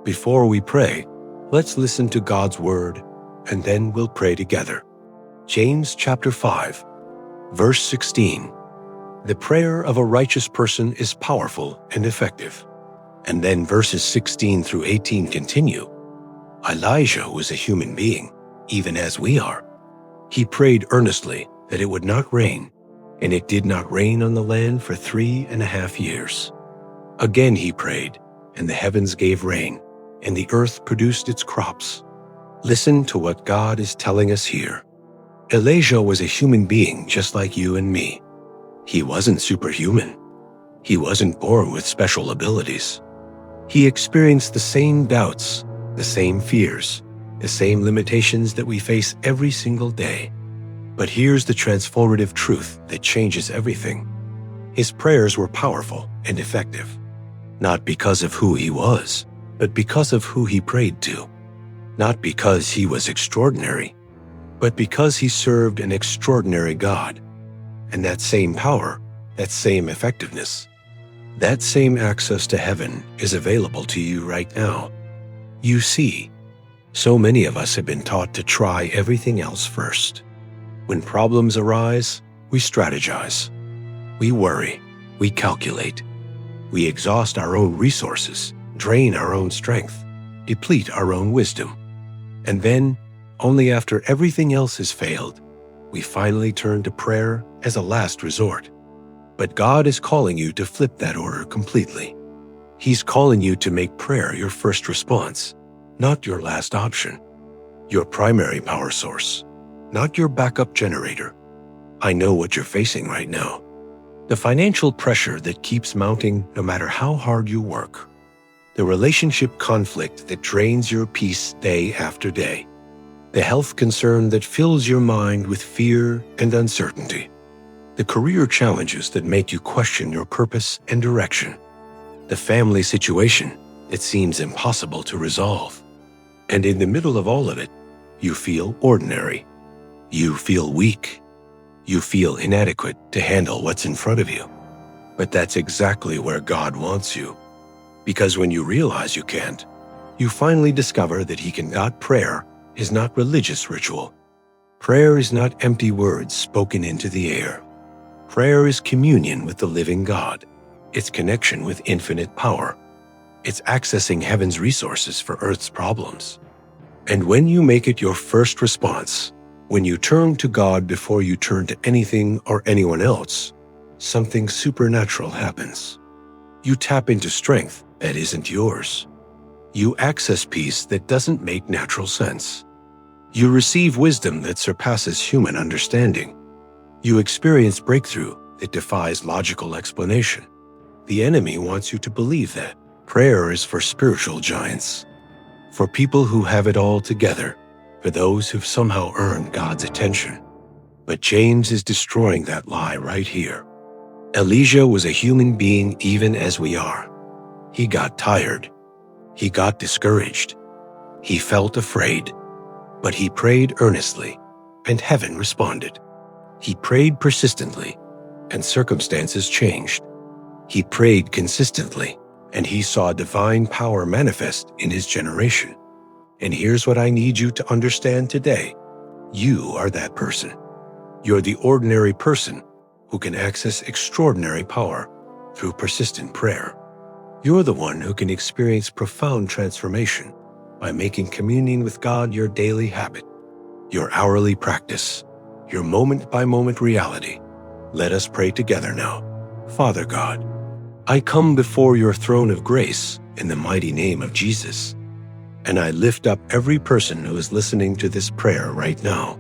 Before we pray, let's listen to God's word, and then we'll pray together. James chapter 5, verse 16. The prayer of a righteous person is powerful and effective. And then verses 16 through 18 continue. Elijah was a human being, even as we are. He prayed earnestly that it would not rain, and it did not rain on the land for 3.5 years. Again he prayed, and the heavens gave rain, and the earth produced its crops. Listen to what God is telling us here. Elijah was a human being just like you and me. He wasn't superhuman. He wasn't born with special abilities. He experienced the same doubts, the same fears, the same limitations that we face every single day. But here's the transformative truth that changes everything. His prayers were powerful and effective, not because of who he was, but because of who he prayed to. Not because he was extraordinary, but because he served an extraordinary God. And that same power, that same effectiveness, that same access to heaven is available to you right now. You see, so many of us have been taught to try everything else first. When problems arise, we strategize. We worry. We calculate. We exhaust our own resources, drain our own strength, deplete our own wisdom. And then, only after everything else has failed, we finally turn to prayer as a last resort. But God is calling you to flip that order completely. He's calling you to make prayer your first response, not your last option. Your primary power source, not your backup generator. I know what you're facing right now. The financial pressure that keeps mounting no matter how hard you work. The relationship conflict that drains your peace day after day. The health concern that fills your mind with fear and uncertainty. The career challenges that make you question your purpose and direction. The family situation that seems impossible to resolve. And in the middle of all of it, you feel ordinary. You feel weak. You feel inadequate to handle what's in front of you. But that's exactly where God wants you. Because when you realize you can't, you finally discover that prayer is not religious ritual. Prayer is not empty words spoken into the air. Prayer is communion with the living God. It's connection with infinite power. It's accessing heaven's resources for earth's problems. And when you make it your first response, when you turn to God before you turn to anything or anyone else, something supernatural happens. You tap into strength that isn't yours. You access peace that doesn't make natural sense. You receive wisdom that surpasses human understanding. You experience breakthrough that defies logical explanation. The enemy wants you to believe that prayer is for spiritual giants, for people who have it all together, for those who've somehow earned God's attention. But James is destroying that lie right here. Elijah was a human being even as we are. He got tired. He got discouraged. He felt afraid. But he prayed earnestly, and heaven responded. He prayed persistently, and circumstances changed. He prayed consistently, and he saw divine power manifest in his generation. And here's what I need you to understand today. You are that person. You're the ordinary person who can access extraordinary power through persistent prayer. You're the one who can experience profound transformation by making communion with God your daily habit, your hourly practice, your moment-by-moment reality. Let us pray together now. Father God, I come before your throne of grace in the mighty name of Jesus, and I lift up every person who is listening to this prayer right now.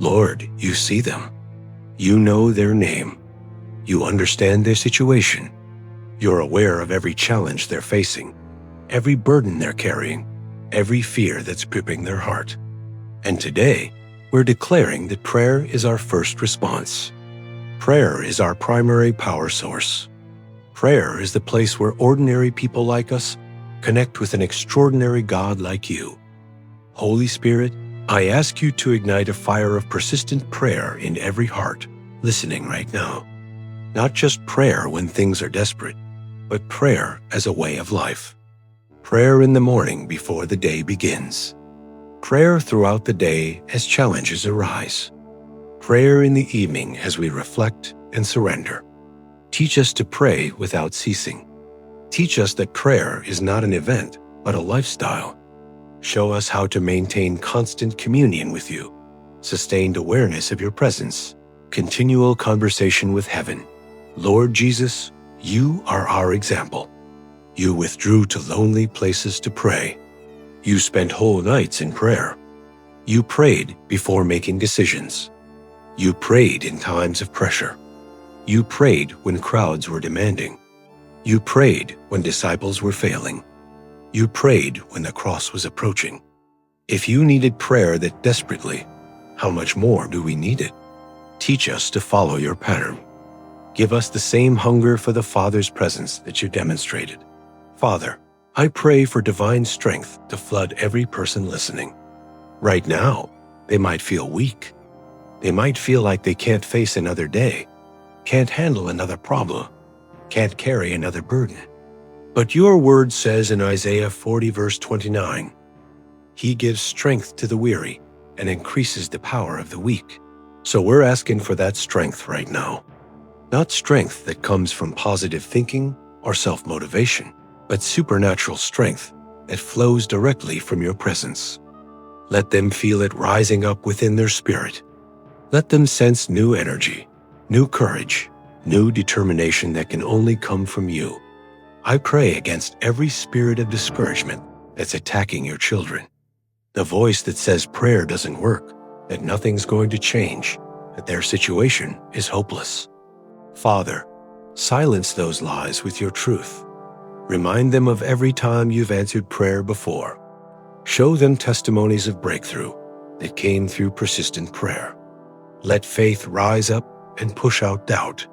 Lord, you see them. You know their name. You understand their situation. You're aware of every challenge they're facing, every burden they're carrying, every fear that's gripping their heart. And today, we're declaring that prayer is our first response. Prayer is our primary power source. Prayer is the place where ordinary people like us connect with an extraordinary God like you. Holy Spirit, I ask you to ignite a fire of persistent prayer in every heart listening right now. Not just prayer when things are desperate, but prayer as a way of life. Prayer in the morning before the day begins. Prayer throughout the day as challenges arise. Prayer in the evening as we reflect and surrender. Teach us to pray without ceasing. Teach us that prayer is not an event, but a lifestyle. Show us how to maintain constant communion with you, sustained awareness of your presence, continual conversation with heaven. Lord Jesus, you are our example. You withdrew to lonely places to pray. You spent whole nights in prayer. You prayed before making decisions. You prayed in times of pressure. You prayed when crowds were demanding. You prayed when disciples were failing. You prayed when the cross was approaching. If you needed prayer that desperately, how much more do we need it? Teach us to follow your pattern. Give us the same hunger for the Father's presence that you demonstrated. Father, I pray for divine strength to flood every person listening. Right now, they might feel weak. They might feel like they can't face another day, can't handle another problem, can't carry another burden. But your word says in Isaiah 40 verse 29, He gives strength to the weary and increases the power of the weak. So we're asking for that strength right now. Not strength that comes from positive thinking or self-motivation, but supernatural strength that flows directly from your presence. Let them feel it rising up within their spirit. Let them sense new energy, new courage, new determination that can only come from you. I pray against every spirit of discouragement that's attacking your children. The voice that says prayer doesn't work, that nothing's going to change, that their situation is hopeless. Father, silence those lies with your truth. Remind them of every time you've answered prayer before. Show them testimonies of breakthrough that came through persistent prayer. Let faith rise up and push out doubt.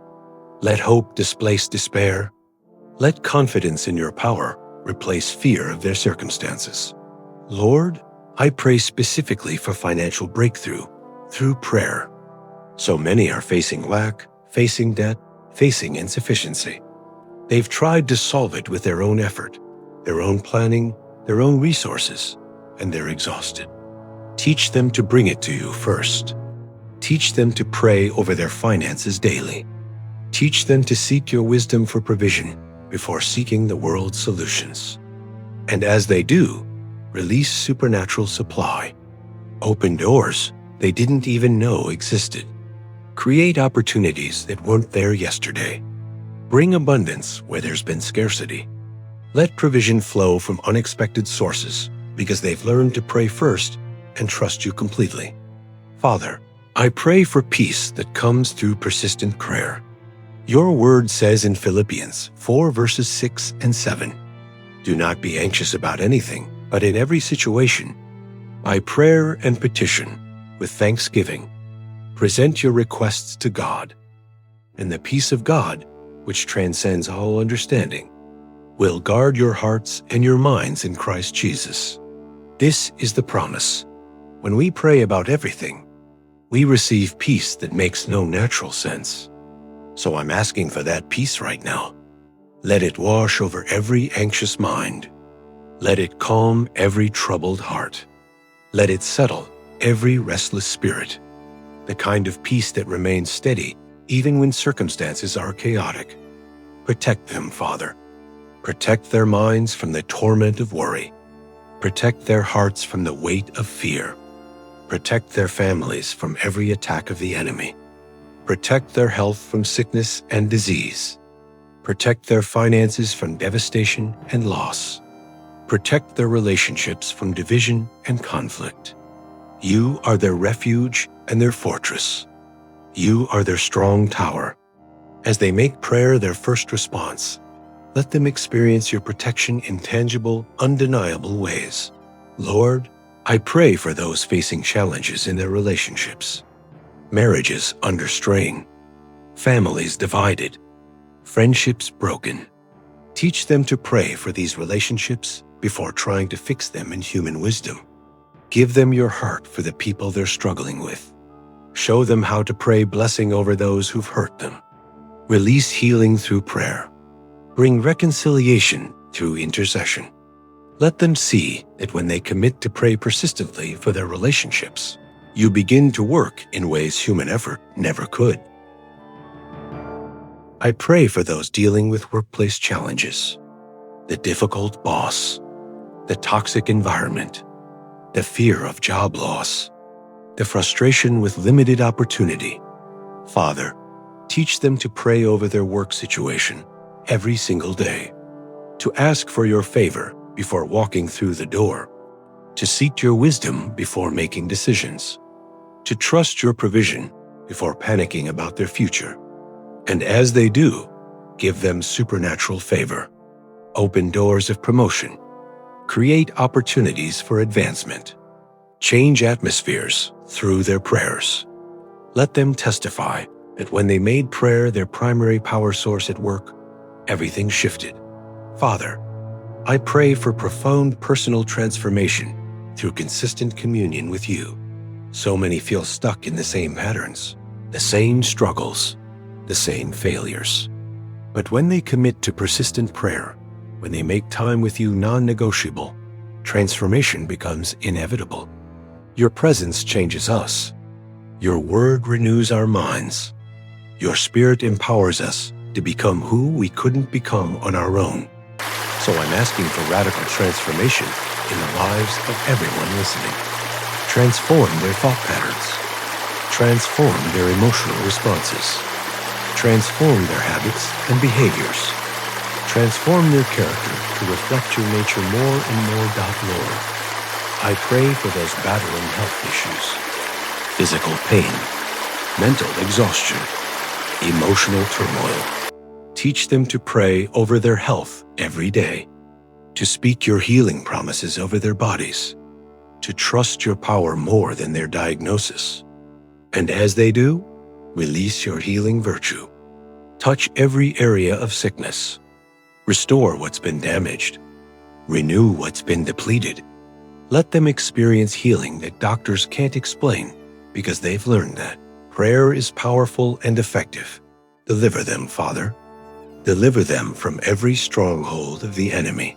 Let hope displace despair. Let confidence in your power replace fear of their circumstances. Lord, I pray specifically for financial breakthrough through prayer. So many are facing lack, facing debt, facing insufficiency. They've tried to solve it with their own effort, their own planning, their own resources, and they're exhausted. Teach them to bring it to you first. Teach them to pray over their finances daily. Teach them to seek your wisdom for provision before seeking the world's solutions. And as they do, release supernatural supply. Open doors they didn't even know existed. Create opportunities that weren't there yesterday. Bring abundance where there's been scarcity. Let provision flow from unexpected sources because they've learned to pray first and trust you completely. Father, I pray for peace that comes through persistent prayer. Your word says in Philippians 4 verses 6 and 7, Do not be anxious about anything, but in every situation, by prayer and petition, with thanksgiving, present your requests to God. And the peace of God, which transcends all understanding, will guard your hearts and your minds in Christ Jesus. This is the promise. When we pray about everything, we receive peace that makes no natural sense. So I'm asking for that peace right now. Let it wash over every anxious mind. Let it calm every troubled heart. Let it settle every restless spirit. The kind of peace that remains steady even when circumstances are chaotic. Protect them, Father. Protect their minds from the torment of worry. Protect their hearts from the weight of fear. Protect their families from every attack of the enemy. Protect their health from sickness and disease. Protect their finances from devastation and loss. Protect their relationships from division and conflict. You are their refuge and their fortress. You are their strong tower. As they make prayer their first response, let them experience your protection in tangible, undeniable ways. Lord, I pray for those facing challenges in their relationships. Marriages under strain, families divided, friendships broken. Teach them to pray for these relationships before trying to fix them in human wisdom. Give them your heart for the people they're struggling with. Show them how to pray blessing over those who've hurt them. Release healing through prayer. Bring reconciliation through intercession. Let them see that when they commit to pray persistently for their relationships, you begin to work in ways human effort never could. I pray for those dealing with workplace challenges, the difficult boss, the toxic environment, the fear of job loss, the frustration with limited opportunity. Father, teach them to pray over their work situation every single day, to ask for your favor before walking through the door, to seek your wisdom before making decisions, to trust your provision before panicking about their future. And as they do, give them supernatural favor, open doors of promotion, create opportunities for advancement, change atmospheres through their prayers. Let them testify that when they made prayer their primary power source at work, everything shifted. Father, I pray for profound personal transformation through consistent communion with you. So many feel stuck in the same patterns, the same struggles, the same failures. But when they commit to persistent prayer, when they make time with you non-negotiable, transformation becomes inevitable. Your presence changes us. Your word renews our minds. Your spirit empowers us to become who we couldn't become on our own. So I'm asking for radical transformation in the lives of everyone listening. Transform their thought patterns. Transform their emotional responses. Transform their habits and behaviors. Transform their character to reflect your nature more and more. Lord, I pray for those battling health issues, physical pain, mental exhaustion, emotional turmoil. Teach them to pray over their health every day, to speak your healing promises over their bodies, to trust your power more than their diagnosis. And as they do, release your healing virtue. Touch every area of sickness. Restore what's been damaged. Renew what's been depleted. Let them experience healing that doctors can't explain because they've learned that prayer is powerful and effective. Deliver them, Father. Deliver them from every stronghold of the enemy.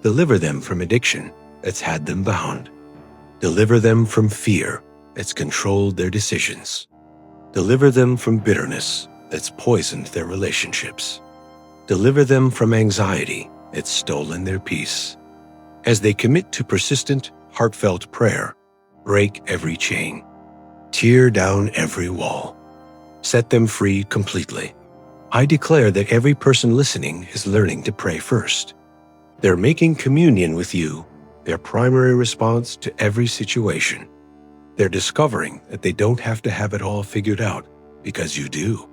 Deliver them from addiction that's had them bound. Deliver them from fear that's controlled their decisions. Deliver them from bitterness that's poisoned their relationships. Deliver them from anxiety that's stolen their peace. As they commit to persistent, heartfelt prayer, break every chain. Tear down every wall. Set them free completely. I declare that every person listening is learning to pray first. They're making communion with you their primary response to every situation. They're discovering that they don't have to have it all figured out because you do.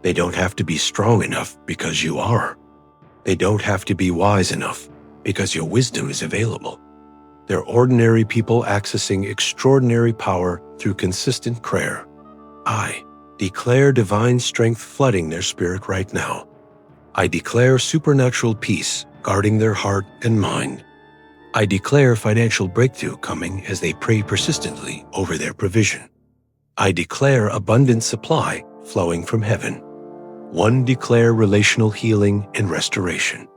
They don't have to be strong enough because you are. They don't have to be wise enough because your wisdom is available. They're ordinary people accessing extraordinary power through consistent prayer. I declare divine strength flooding their spirit right now. I declare supernatural peace guarding their heart and mind. I declare financial breakthrough coming as they pray persistently over their provision. I declare abundant supply flowing from heaven. One declare relational healing and restoration.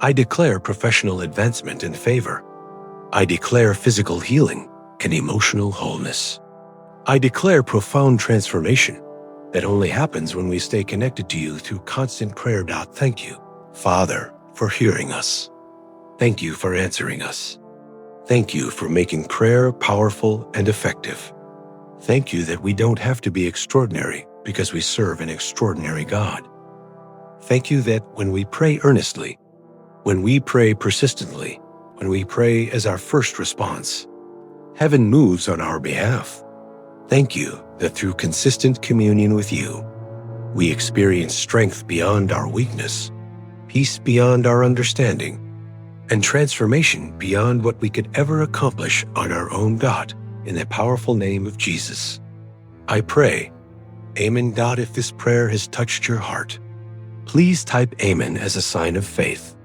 I declare professional advancement and favor. I declare physical healing and emotional wholeness. I declare profound transformation that only happens when we stay connected to you through constant prayer. Thank you, Father, for hearing us. Thank you for answering us. Thank you for making prayer powerful and effective. Thank you that we don't have to be extraordinary because we serve an extraordinary God. Thank you that when we pray earnestly, when we pray persistently, when we pray as our first response, heaven moves on our behalf. Thank you that through consistent communion with you, we experience strength beyond our weakness, peace beyond our understanding, and transformation beyond what we could ever accomplish on our own. In the powerful name of Jesus, I pray. Amen. If this prayer has touched your heart, please type Amen as a sign of faith.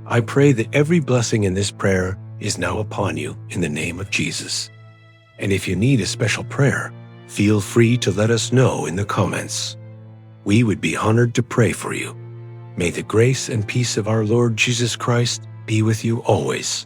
I pray that every blessing in this prayer is now upon you in the name of Jesus. And if you need a special prayer, feel free to let us know in the comments. We would be honored to pray for you. May the grace and peace of our Lord Jesus Christ be with you always.